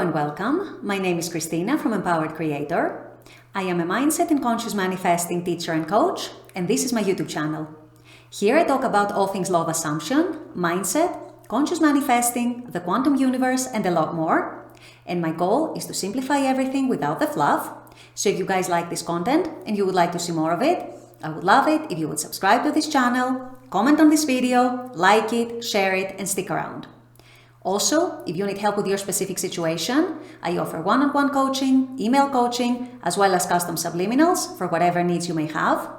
and welcome. My name is Christina from Empowered Creator. I am a mindset and conscious manifesting teacher and coach, and this is my YouTube channel. Here I talk about all things law of assumption, mindset, conscious manifesting, the quantum universe, and a lot more. And my goal is to simplify everything without the fluff. So if you guys like this content and you would like to see more of it, I would love it if you would subscribe to this channel, comment on this video, like it, share it, and stick around. Also, if you need help with your specific situation, I offer one-on-one coaching, email coaching, as well as custom subliminals for whatever needs you may have.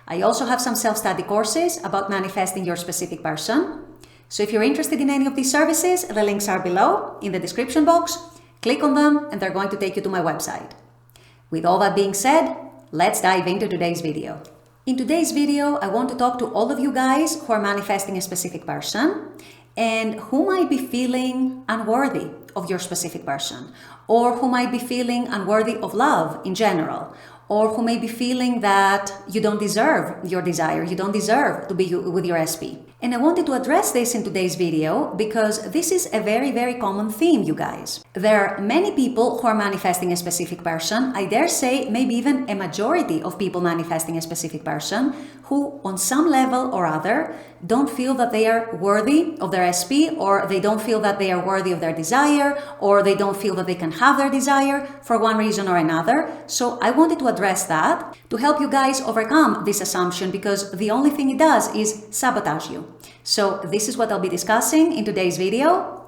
I also have some self-study courses about manifesting your specific person. So if you're interested in any of these services, the links are below in the description box. Click on them and they're going to take you to my website. With all that being said, let's dive into today's video. In today's video, I want to talk to all of you guys who are manifesting a specific person and who might be feeling unworthy of your specific person, or who might be feeling unworthy of love in general, or who may be feeling that you don't deserve your desire, you don't deserve to be with your SP. And I wanted to address this in today's video because this is a very, very common theme, you guys. There are many people who are manifesting a specific person. I dare say maybe even a majority of people manifesting a specific person who on some level or other don't feel that they are worthy of their SP, or they don't feel that they are worthy of their desire, or they don't feel that they can have their desire for one reason or another. So I wanted to address that to help you guys overcome this assumption, because the only thing it does is sabotage you. So this is what I'll be discussing in today's video.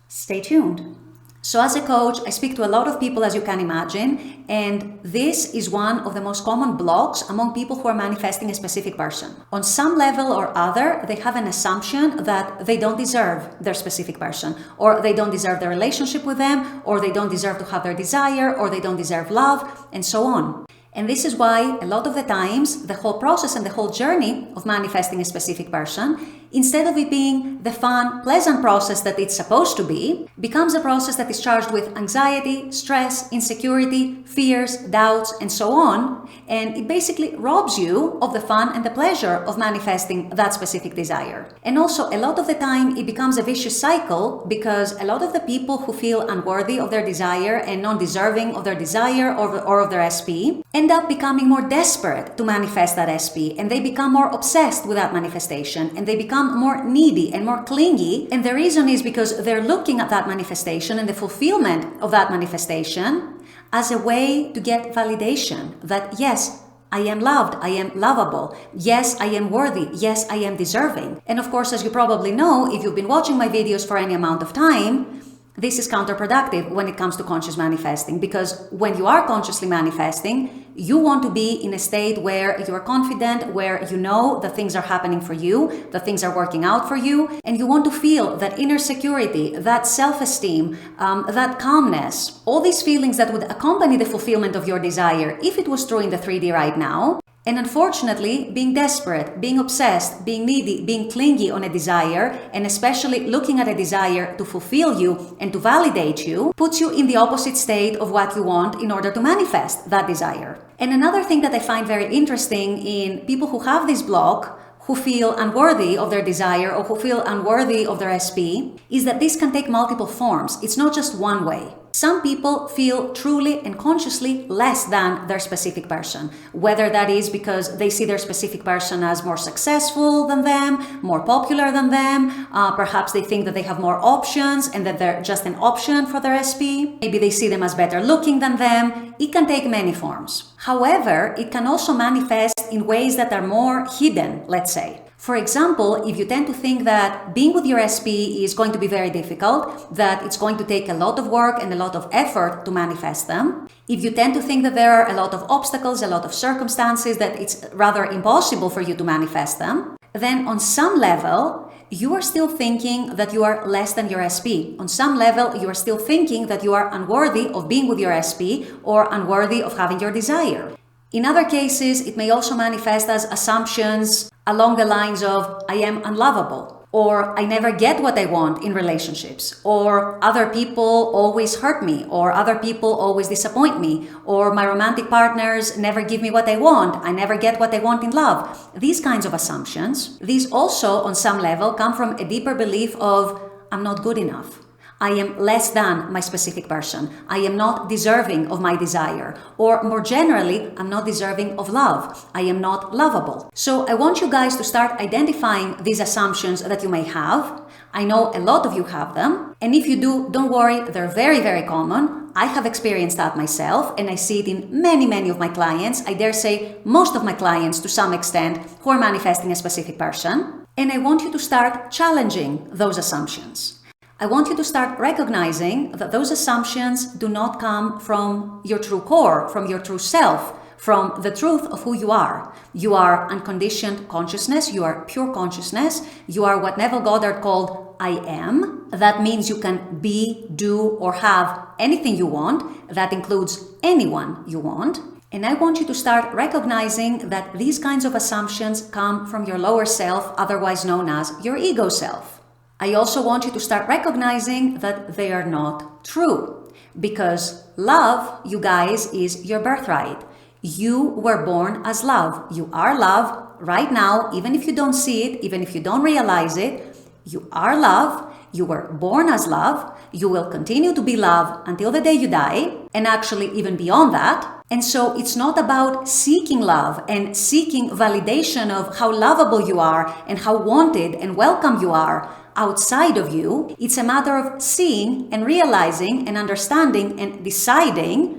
Stay tuned. So as a coach, I speak to a lot of people, as you can imagine, and this is one of the most common blocks among people who are manifesting a specific person. On some level or other, they have an assumption that they don't deserve their specific person, or they don't deserve the relationship with them, or they don't deserve to have their desire, or they don't deserve love, and so on. And this is why a lot of the times, the whole process and the whole journey of manifesting a specific person, instead of it being the fun, pleasant process that it's supposed to be, becomes a process that is charged with anxiety, stress, insecurity, fears, doubts, and so on. And it basically robs you of the fun and the pleasure of manifesting that specific desire. And also, a lot of the time, it becomes a vicious cycle, because a lot of the people who feel unworthy of their desire and non-deserving of their desire or of their SP end up becoming more desperate to manifest that SP, and they become more obsessed with that manifestation, and they become more needy and more clingy. And the reason is because they're looking at that manifestation and the fulfillment of that manifestation as a way to get validation that, yes, I am loved, I am lovable, yes, I am worthy, yes, I am deserving. And of course, as you probably know, if you've been watching my videos for any amount of time, this is counterproductive when it comes to conscious manifesting, because when you are consciously manifesting, you want to be in a state where you are confident, where you know that things are happening for you, that things are working out for you, and you want to feel that inner security, that self-esteem, that calmness, all these feelings that would accompany the fulfillment of your desire if it was true in the 3D right now. And unfortunately, being desperate, being obsessed, being needy, being clingy on a desire, and especially looking at a desire to fulfill you and to validate you, puts you in the opposite state of what you want in order to manifest that desire. And another thing that I find very interesting in people who have this block, who feel unworthy of their desire or who feel unworthy of their SP, is that this can take multiple forms. It's not just one way. Some people feel truly and consciously less than their specific person, whether that is because they see their specific person as more successful than them, more popular than them, perhaps they think that they have more options and that they're just an option for their SP, maybe they see them as better looking than them. It can take many forms. However, it can also manifest in ways that are more hidden, let's say. For example, if you tend to think that being with your SP is going to be very difficult, that it's going to take a lot of work and a lot of effort to manifest them, if you tend to think that there are a lot of obstacles, a lot of circumstances, that it's rather impossible for you to manifest them, then on some level, you are still thinking that you are less than your SP. On some level, you are still thinking that you are unworthy of being with your SP or unworthy of having your desire. In other cases, it may also manifest as assumptions along the lines of, I am unlovable, or I never get what I want in relationships, or other people always hurt me, or other people always disappoint me, or my romantic partners never give me what I want, I never get what I want in love. These kinds of assumptions, these also on some level come from a deeper belief of, I'm not good enough. I am less than my specific person. I am not deserving of my desire. Or more generally, I'm not deserving of love. I am not lovable. So I want you guys to start identifying these assumptions that you may have. I know a lot of you have them. And if you do, don't worry, they're very, very common. I have experienced that myself, and I see it in many, many of my clients. I dare say most of my clients to some extent who are manifesting a specific person. And I want you to start challenging those assumptions. I want you to start recognizing that those assumptions do not come from your true core, from your true self, from the truth of who you are. You are unconditioned consciousness, you are pure consciousness, you are what Neville Goddard called I am. That means you can be, do, or have anything you want. That includes anyone you want. And I want you to start recognizing that these kinds of assumptions come from your lower self, otherwise known as your ego self. I also want you to start recognizing that they are not true, because love, you guys, is your birthright. You were born as love. You are love right now, even if you don't see it, even if you don't realize it. You are love. You were born as love. You will continue to be love until the day you die, and actually even beyond that. And so it's not about seeking love and seeking validation of how lovable you are and how wanted and welcome you are outside of you. It's a matter of seeing and realizing and understanding and deciding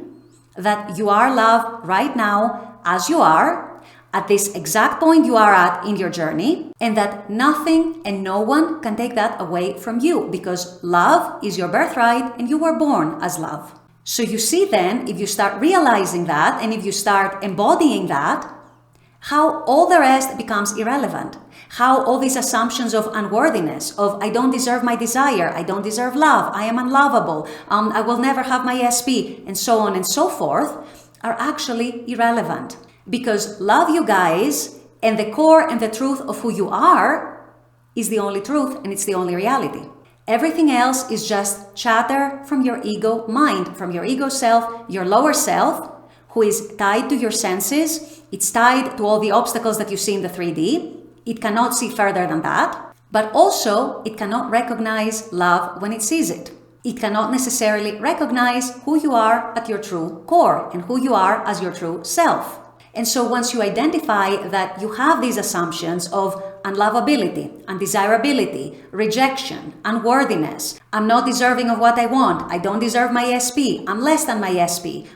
that you are love right now as you are, at this exact point you are at in your journey, and that nothing and no one can take that away from you, because love is your birthright and you were born as love. So you see then, if you start realizing that and if you start embodying that, how all the rest becomes irrelevant. How all these assumptions of unworthiness, of I don't deserve my desire, I don't deserve love, I am unlovable, I will never have my SP, and so on and so forth, are actually irrelevant. Because love, you guys, and the core and the truth of who you are is the only truth, and it's the only reality. Everything else is just chatter from your ego mind, from your ego self, your lower self, who is tied to your senses. It's tied to all the obstacles that you see in the 3D. It cannot see further than that, but also it cannot recognize love when it sees it. It cannot necessarily recognize who you are at your true core and who you are as your true self. And so once you identify that you have these assumptions of unlovability, undesirability, rejection, unworthiness, I'm not deserving of what I want, I don't deserve my SP, I'm less than my SP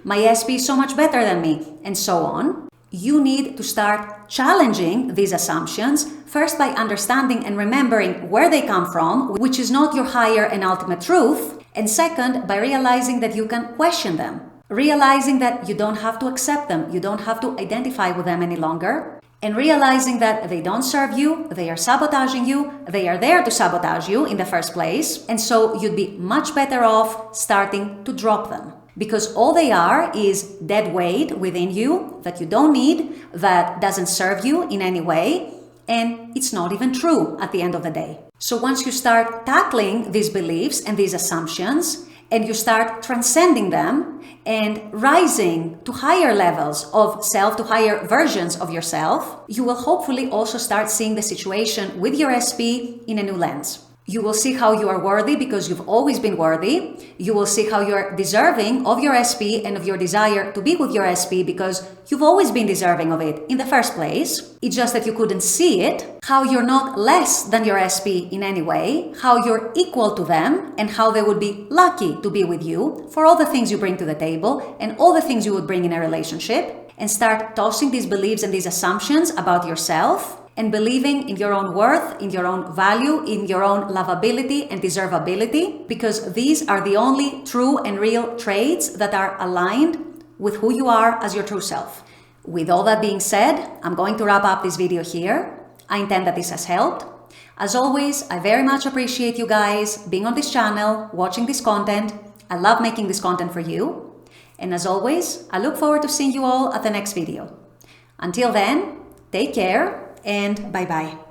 is so much better than me, and so on, you need to start challenging these assumptions, first by understanding and remembering where they come from, which is not your higher and ultimate truth, and second, by realizing that you can question them. Realizing that you don't have to accept them, you don't have to identify with them any longer, and realizing that they don't serve you, they are sabotaging you, they are there to sabotage you in the first place, and so you'd be much better off starting to drop them. Because all they are is dead weight within you that you don't need, that doesn't serve you in any way, and it's not even true at the end of the day. So once you start tackling these beliefs and these assumptions, and you start transcending them and rising to higher levels of self, to higher versions of yourself, you will hopefully also start seeing the situation with your SP in a new lens. You will see how you are worthy because you've always been worthy. You will see how you're deserving of your SP and of your desire to be with your SP because you've always been deserving of it in the first place. It's just that you couldn't see it. How you're not less than your SP in any way. How you're equal to them and how they would be lucky to be with you for all the things you bring to the table and all the things you would bring in a relationship. And start tossing these beliefs and these assumptions about yourself and believing in your own worth, in your own value, in your own lovability and deservability, because these are the only true and real traits that are aligned with who you are as your true self. With all that being said, I'm going to wrap up this video here. I intend that this has helped. As always, I very much appreciate you guys being on this channel, watching this content. I love making this content for you. And as always, I look forward to seeing you all at the next video. Until then, take care and bye-bye.